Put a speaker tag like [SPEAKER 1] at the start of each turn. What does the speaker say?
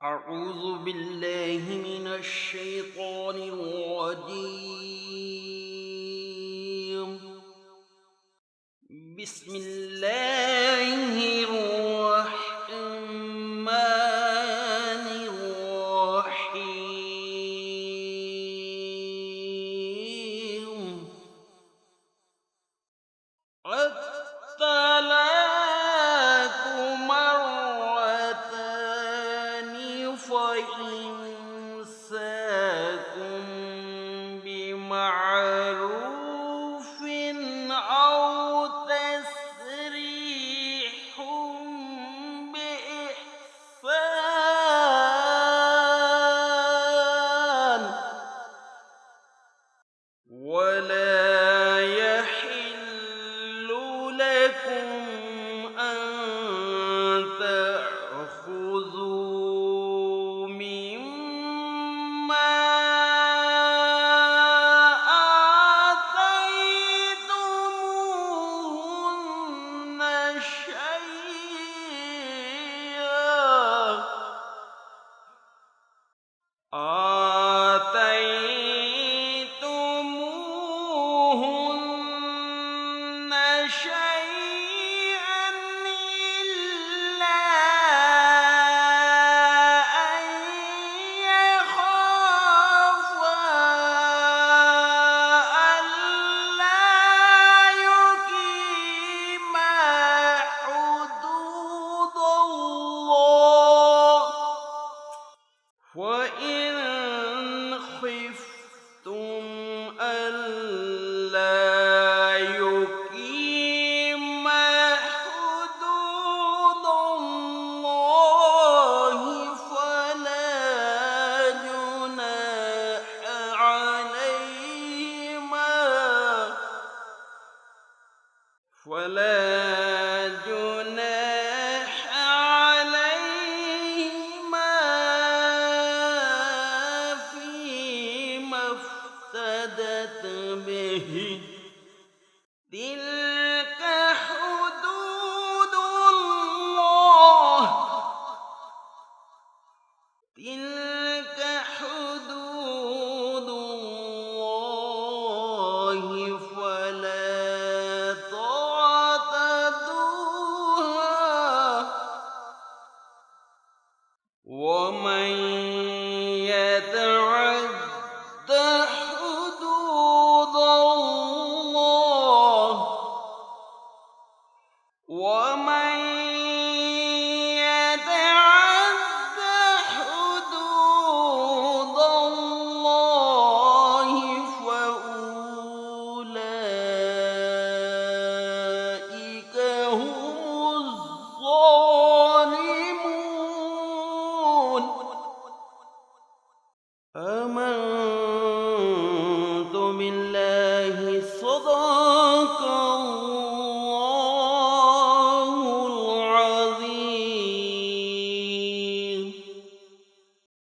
[SPEAKER 1] أعوذ بالله من الشيطان الرجيم. بسم الله الرحمن الرحيم. الطلاق مرتان فإمساكم بمعروف أو تسريح بإحسان. ولا يحل لكم أن تأخذوا مما آتيتموهن شيئا إلا أن يخافا ألا يقيما حدود الله. وإن خفتم ألا يقيما حدود الله فلا جناح عليهما فيما افتدت به. تلك حدود الله تلك حدود الله فلا تعتدوها. ومن